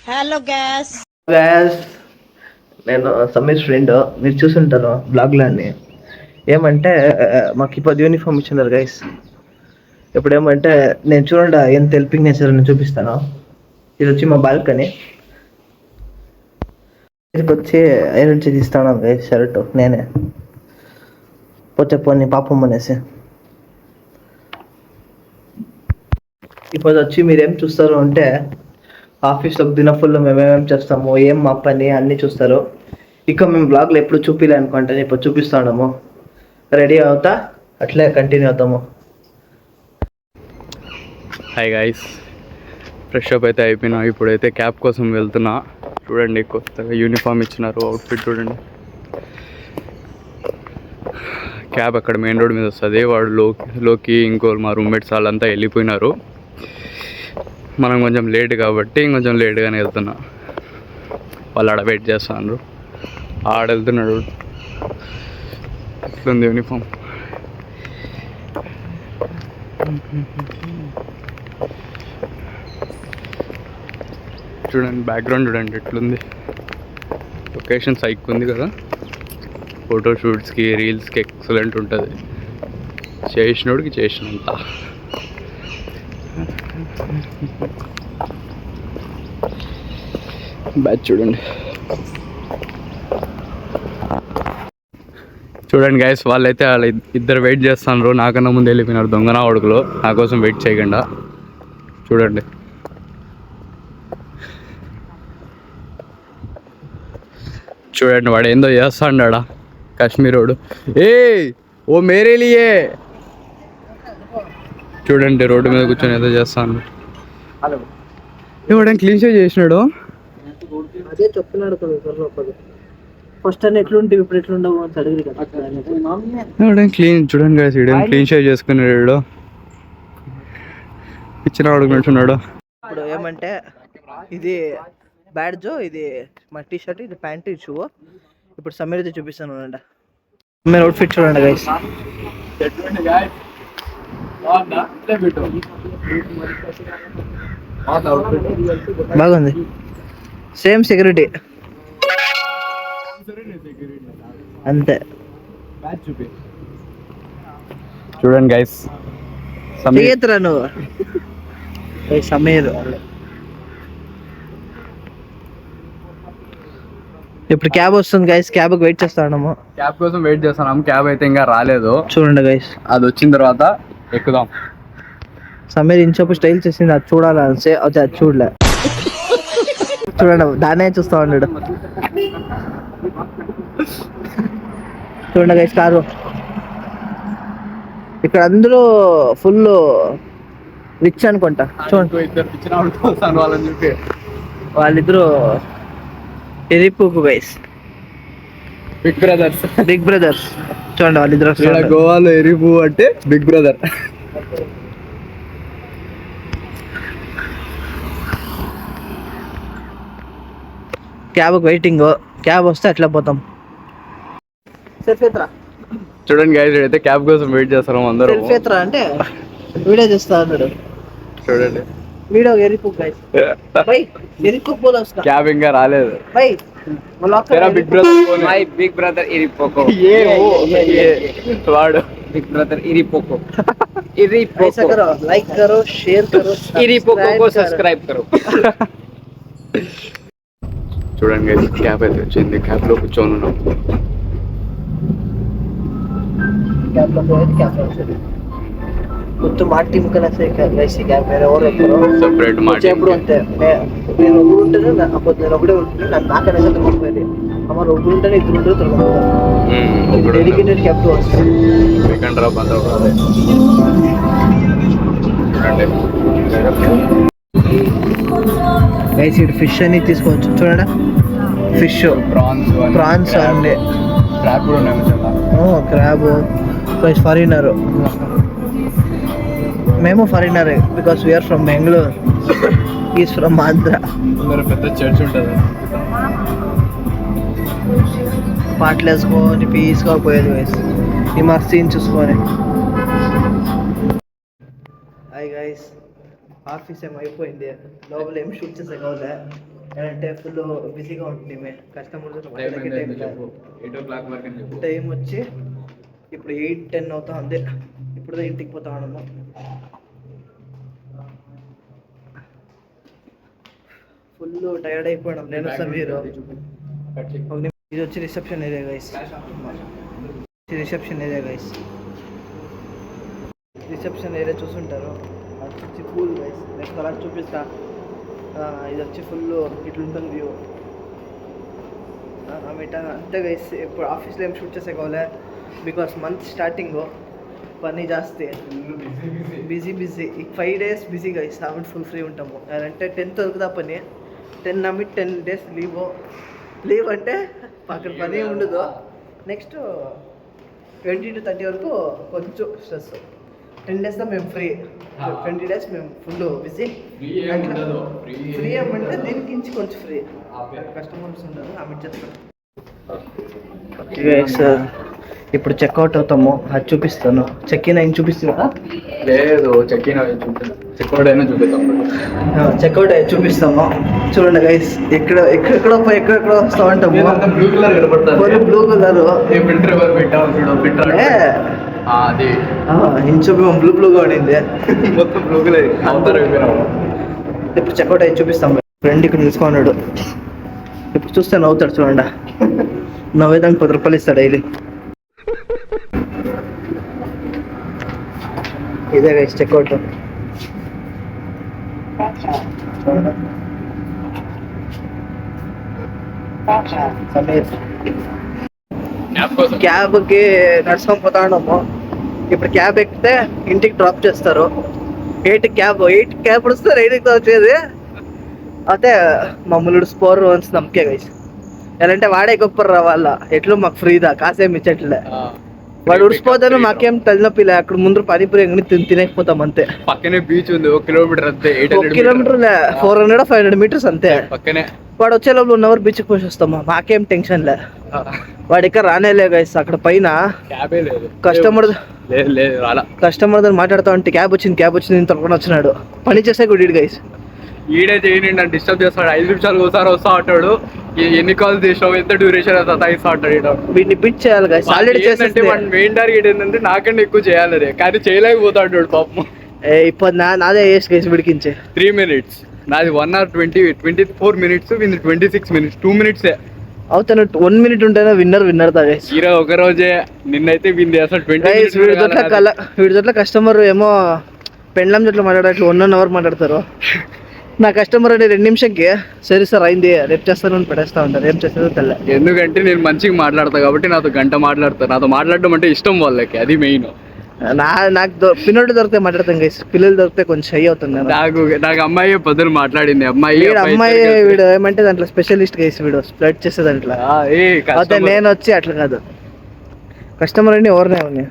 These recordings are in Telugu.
హలో గ్యాస్ గ్యాస్ నేను సమీర్ ఫ్రెండ్, మీరు చూసుంటారు బ్లాగ్లన్నీ. ఏమంటే మాకు ఇప్పుడు యూనిఫామ్ ఇచ్చినారు గైస్. ఇప్పుడు ఏమంటే నేను చూడండి ఎంత హెల్పింగ్ నేచర్ నేను చూపిస్తాను. ఇది వచ్చి మా బాల్కనీ. ఇది వచ్చి ఐరన్ చేసి ఇస్తాను గైస్ షర్ట్ నేనే పోతే పోనీ పాపం అనేసి. ఇప్పుడు వచ్చి మీరు ఏం చూస్తారు అంటే ఆఫీస్లో దినఫుల్లో మేమేమేం చేస్తాము, ఏం మా పని అన్నీ చూస్తారు. ఇక మేము బ్లాగ్లో ఎప్పుడు చూపిలే అనుకుంటే ఇప్పుడు చూపిస్తాము. రెడీ అవుతా అట్లే కంటిన్యూ అవుతాము. హాయ్ గాయ్స్, ఫ్రెష్ అప్ అయితే అయిపోయినా. ఇప్పుడైతే క్యాబ్ కోసం వెళ్తున్నా. చూడండి కొత్తగా యూనిఫామ్ ఇచ్చినారు, అవుట్ఫిట్ చూడండి. క్యాబ్ అక్కడ మెయిన్ రోడ్ మీద వస్తుంది. వాడు లోకి ఇంకో మా రూమ్మేట్స్ వాళ్ళంతా వెళ్ళిపోయినారు. మనం కొంచెం లేట్ కాబట్టి ఇంకొంచెం లేట్గానే వెళ్తున్నా. వాళ్ళు ఆడ వెయిట్ చేస్తున్నారు. ఆడ వెళ్తున్నాడు. ఎట్లుంది యూనిఫామ్? చూడండి బ్యాక్గ్రౌండ్ చూడండి ఎట్లుంది. లొకేషన్ సైక్ ఉంది కదా, ఫోటోషూట్స్కి రీల్స్కి ఎక్సలెంట్ ఉంటుంది. చేసినోడికి చేసినంత. బ్యాచ్ చూడండి. చూడండి గైస్, వాళ్ళైతే వాళ్ళ ఇద్దరు వెయిట్ చేస్తున్నారు. నాకన్నా ముందు వెళ్ళిపోయినారు దొంగనా కొడుకులు. నా కోసం వెయిట్ చేయకుండా చూడండి. చూడండి వాడు ఏందో చేస్తాడా కాశ్మీర్ వాడు. ఏ ఓ మేరే లియే. చూడండి రోడ్డు మీద కూర్చొని ఏదో చేస్తాను. వాడు క్లీన్ షేవ్ చేసినాడు. అదే చెప్తున్నాడు ఫస్ట్ అని ఎట్లుంటే ఇప్పుడు ఎట్లుండవు అని అడిగి క్లీన్ చూడండి guys, క్లీన్ షేవ్ చేసుకున్నాడు. ఇచ్చిన అడుగుతున్నాడు. ఇప్పుడు ఏమంటే ఇది బ్యాడ్జ్, ఇది మా టీ షర్ట్, ఇది ప్యాంట్, ఇది షూ. ఇప్పుడు సమీర్ అయితే చూపిస్తాను అండి. మీరు అవుట్ఫిట్ చూడండి గైస్. బాగుంది. సేమ్ సెక్యూరిటీ అంతే. చూడండి గైస్, సమీర్ నువ్వు సమీర్. ఇప్పుడు క్యాబ్ వస్తుంది గైస్, క్యాబ్ వెయిట్ చేస్తాము. క్యాబ్ కోసం వెయిట్ చేస్తున్నాం. క్యాబ్ అయితే ఇంకా రాలేదు. చూడండి గైస్, అది వచ్చిన తర్వాత ఎక్కుదాం. సమీర్ ఇంచపు స్టైల్ చేసింది, అది చూడాలనిసే అది చూడలే. చూడండి దాన్నే చూస్తా ఉన్నాడు. చూడండి గైస్ కారు. ఇక్కడ అందరూ ఫుల్ రిచ్ అనుకుంటా. చూడండి వాళ్ళని చెప్పి వాళ్ళిద్దరు ఎరిపుకు గైస్, బిగ్ బ్రదర్స్. చూడండి వాళ్ళిద్దరు గోవాలో ఎరిపు అంటే big brother. Cab waiting. Cab వస్తే అట్లా పోతాం. చూడండి గైస్, అయితే క్యాబ్ కోసం వెయిట్ చేస్తాం అందరూ. అంటే వీడియో చేస్తా అన్నాడు. చూడండి వీడియో ఎరిపు గైస్. క్యాబ్ ఇంకా రాలేదు. బిగ్ బ్రదర్ బిగ్ బ్రదర్ ఇరిపోకో వాడు बिग ब्रदर इरिपोको ऐसा करो, लाइक करो, शेयर करो, इरिपोको को सब्सक्राइब करो. చూడండి గైస్, క్యాబ్ అయితే వచ్చింది. క్యాబ్ లో కూర్చొని ఉన్నాం. तो माटी मुकना से वैसे क्या मेरे और సెపరేట్ మాటి ఎప్పుడు అంతే. నేను ఒకడు ఉంటేనే అప్పుడు నేను ఒకడే ఉంటుంటే నాకు నాకనే తగ్గిపోయింది. అమ్మ ఒకడు ఉంటేనే ఇద్దరు ఉంటారు తగ్గిపోతారు. డెడికేటెడ్ క్యాబ్ వస్తుంది. సెకండ్ డ్రాప్ అంతా చూడండి. గైస్ ఇటు ఫిష్ అని తీసుకోవచ్చు. చూడండి ఫిష్, ప్రాన్స్ అండి, క్రాబ్ కూడా ఉన్నాయి. క్రాబ్. ఫారినర్, మేము foreigner because we are from Bengaluru, is from Andhra. పెద్ద చర్చ్ ఉంటుంది. పాటలు వేసుకొని పీస్గా పోయేది గైస్. ఈ మా సీన్ చూసుకొని. హాయ్ గైస్, ఆఫీస్ ఏం అయిపోయింది. లోపల ఏం షూట్ చేసే కావాలి. అంటే ఫుల్ బిజీగా ఉంటుంది కస్టమర్స్. 8 o'clock వరకు అని చెప్పు. టైం వచ్చి ఇప్పుడు 8-10 అవుతా ఉంది. ఇప్పుడు ఇంటికి పోతా ఉన్నాము. ఫుల్ టైర్డ్ అయిపోయాం నేను సమీరు. ఇది వచ్చి reception area guys. Reception area చూసుంటారు. అది వచ్చి ఫుల్ గైస్. నెక్స్ట్ అలా చూపిస్తా. ఇది వచ్చి ఫుల్ ఇట్లుంటుంది వ్యూ. అంతే గైస్. ఇప్పుడు ఆఫీస్లో ఏం షూట్ చేసే కావాలి బికాస్ మంత్ స్టార్టింగ్ పని జాస్తి, బిజీ ఈ 5 days busy guys. 7 full free ఉంటాము. అంటే 10th దొరుకుతా పని. 10 నమ్మి 10 days లీవ్ అంటే అక్కడ పని ఉండదు. నెక్స్ట్ 20 to 30 వరకు కొంచెం స్ట్రెస్. 10 days మేము ఫ్రీ. 20 days మేము ఫుల్ బిజీ. ఫ్రీ ఏమంటే దీనికి కొంచెం ఫ్రీ. కస్టమర్స్ ఉన్నారు ఆమె చెప్తాను. ఇప్పుడు చెక్అవుట్ అవుతాము. అది చూపిస్తాను. చెక్-ఇన్ అయిన చూపిస్తున్నా లేదు, చెక్అవుట్ అయినా చూపిస్తాం. చెక్అవుట్ అయ్యి చూపిస్తాము. చూడండి గైస్, ఎక్కడెక్కడో వస్తా ఉంటాము. బ్లూ కలర్ కనపడుతుంది. బ్లూ కలర్ అది ఇంచు బ్లూగా ఉండింది. మొత్తం బ్లూ కలర్. ఇప్పుడు చెక్అవుట్ అయ్యి చూపిస్తాము. ఫ్రెండ్ ఇక్కడ నిలుచుకున్నాడు. ఇప్పుడు చూస్తే నవ్వుతాడు. చూడండి, నవ్వేదానికి 10 రూపాయలు ఇస్తాడు డైలీ. ఇదే గైస్ చెక్అవుట్. క్యాబ్కి నడుచుకొని పోతా ఉన్నాము. ఇప్పుడు క్యాబ్ ఎక్కితే ఇంటికి డ్రాప్ చేస్తారు. 8 క్యాబ్ వస్తారు. 8కి వచ్చేది అయితే మమ్మల్ని స్పోర్ వన్స్ నమ్మకే గైస్. ఎలాంటే వాడే గొప్ప వాళ్ళ ఎట్లు మాకు ఫ్రీదా కాసేం ఇచ్చట్లే. వాడు ఉడిసిపోతాను మాకేం తలనొప్పిలే. అక్కడ ముందు పానీపూరి ఎంగని తినకపోతాం అంతే. పక్కనే బీచ్ ఉంది. 1 kilometer అంతే. 1 kilometer 400-500 meters అంతే. పక్కనే. వాడు వచ్చే లోపల 1 hour బీచ్కి పోసి వస్తాము. మాకేం టెన్షన్ లే. వాడు ఇక్కడ రానేలే గైస్. అక్కడ పైన కస్టమర్ దగ్గర మాట్లాడుతూ ఉంటే క్యాబ్ వచ్చింది తప్పకుండా వచ్చినాడు. పని చేసే గుడ్ గైస్. ఈడే చేయని నన్ను డిస్టర్బ్ చేస్తాడు. 5 నిమిషాలు ఒకసారి వస్తా ఉంటాడు. ఎన్ని కాల్స్ చేసావు, ఎంత డ్యూరేషన్ సతాయిస్తా ఉంటాడు. వీటిని పిచ్ చేయాలి గైస్. ఆల్రెడీ చేస్తే మెయిన్ టార్గెట్ ఏంటంటే నాకన్నా ఎక్కువ చేయాలి, కానీ చేయలేకపోతాడు పాపం. ఇప్పుడు నాదే వేసి గైస్ విడికించే 3 minutes. నాది 1 hour 24 minutes. 26 minutes. 2 minutes అవుతాను. 1 minute ఉంటేనే విన్నర్ దా గైస్. ఈరోజు ఒక రోజే నిన్నైతే వింది అసలు 20 minutes. వీడి జట్ల కస్టమర్ ఏమో పెండ్లం జట్ల మాట్లాడట్లు 1 hour మాట్లాడతారు. నా కస్టమర్ అంటే 2 నిమిషంకి సరే సార్ అయింది రేపు చేస్తాను అని పెడేస్తా ఉంటారు. ఏం చేస్తారో తెల్ల. ఎందుకంటే నేను మంచిగా మాట్లాడతా కాబట్టి నాతో గంట మాట్లాడతాను. నాతో మాట్లాడడం అంటే ఇష్టం వాళ్ళకి, అది మెయిన్. నాకు పిల్లలు దొరికితే మాట్లాడతాం గైస్. పిల్లలు దొరికితే కొంచెం షై అవుతుంది. నాకు అమ్మాయి పొద్దున మాట్లాడింది. అమ్మాయి వీడు ఏమంటే దాంట్లో స్పెషలిస్ట్ గైస్. వీడు స్ప్రెడ్ చేసే దాంట్లో. అయితే నేను వచ్చి అట్లా కాదు. కస్టమర్ అని ఎవరినే ఉన్నాయి.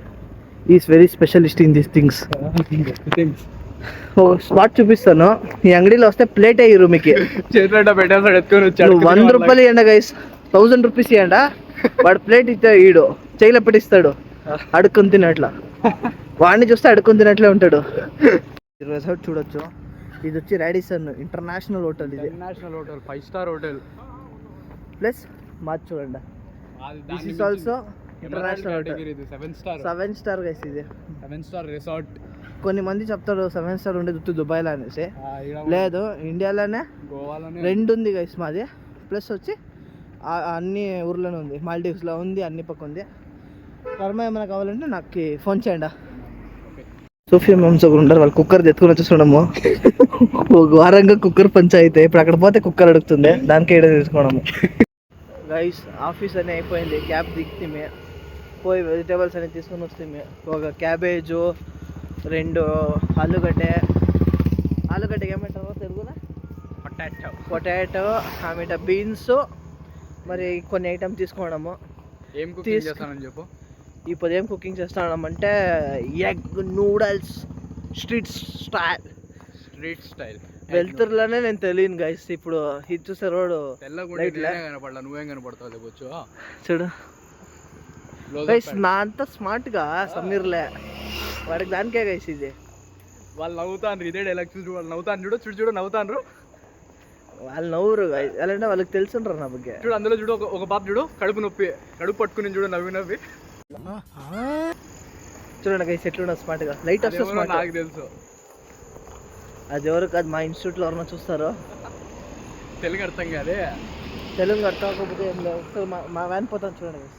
Is very specialist in these things. Spot చూపిస్తాను. ఈ అంగడిలో వస్తే ప్లేట్ అయ్యి మీకు పెట్టేస్తాడు. 100 రూపాయలు ఇవ్వండి గైస్. 1000 rupees ఇవ్వండి. వాడు ప్లేట్ ఇస్తే ఈడు చేయలో పెట్టిస్తాడు. అడుక్కొని తినట్లా. వాడిని చూస్తే అడుక్కొని తినట్లే ఉంటాడు. రిసార్ట్ చూడొచ్చు. ఇది వచ్చి రాడిసన్ ఇంటర్నేషనల్ హోటల్. ఇది international hotel, 5 star hotel. Plus మాది చూడండి. This is also international hotel. 7 star guys. ఇది 7 star రిసార్ట్. కొన్ని మంది చెప్తారు 7 star ఉండేది దుబాయ్లో అనేసి. లేదు, ఇండియాలోనే 2 ఉంది గైస్ మాది. ప్లస్ వచ్చి అన్ని ఊర్లోనే ఉంది. మాల్దీవ్స్లో ఉంది, అన్ని పక్క ఉంది. కర్మ ఏమైనా కావాలంటే నాకు ఫోన్ చేయండి. సోఫియా మ్యామ్స్ ఒకరు ఉంటారు. వాళ్ళు కుక్కర్ తెచ్చుకొని వచ్చేస్తున్నాము. ఒక వారంగా కుక్కర్ పంచాయితే. ఇప్పుడు అక్కడ పోతే కుక్కర్ అడుగుతుంది. దానికి ఏదో తీసుకోవడము గైస్. ఆఫీస్ అని అయిపోయింది. క్యాబ్ దిగుతామే. పోయి వెజిటేబుల్స్ అనేది తీసుకొని వస్తామే. ఒక క్యాబేజు, 2 ఆలుగడ్డ ఏమంటారో తెలుగులో పొటాటో, ఆమెట బీన్స్, మరి కొన్ని ఐటమ్స్ తీసుకోవడము. ఏం కుకింగ్ చేస్తానని చెప్పు. ఇప్పుడు ఏం కుకింగ్ చేస్తామంటే ఎగ్ నూడల్స్ స్ట్రీట్ స్టైల్. వెళ్తురులోనే నేను తెలియను గైస్. ఇప్పుడు ఇది చూసే రోడ్ నువ్వేం కనపడతావు చూడు గైస్. నా అంత స్మార్ట్ గా సమీర్లే వాడికి దానికే గైస్. ఇది వాళ్ళు నవ్వుతాను. ఇదే డైలాగ్ చూడు. వాళ్ళు నవ్వుతాను. చూడు నవ్వుతాను. వాళ్ళు నవ్వురు అలాంటే వాళ్ళకి తెలుసుంటారు నా ಬಗ್ಗೆ. చూడు అందులో చూడు ఒక పాప చూడు కడుపు నొప్పి, కడుపు పట్టుకుని చూడు నవ్వి నవ్వి. చూడండి గైస్ ఎట్లున్నా స్మార్ట్ గా లైట్ వస్తే స్మార్ట్. నాకు తెలుసు అది ఎవరు కాదు, మా ఇన్స్టిట్యూట్ లో ఎవరన్నా చూస్తారో. తెలుగు అర్థం కాదే. తెలుగు అర్థం కాకపోతే ఏం లేదు. ఒకసారి మా వ్యాన్ పోతాను చూడండి guys.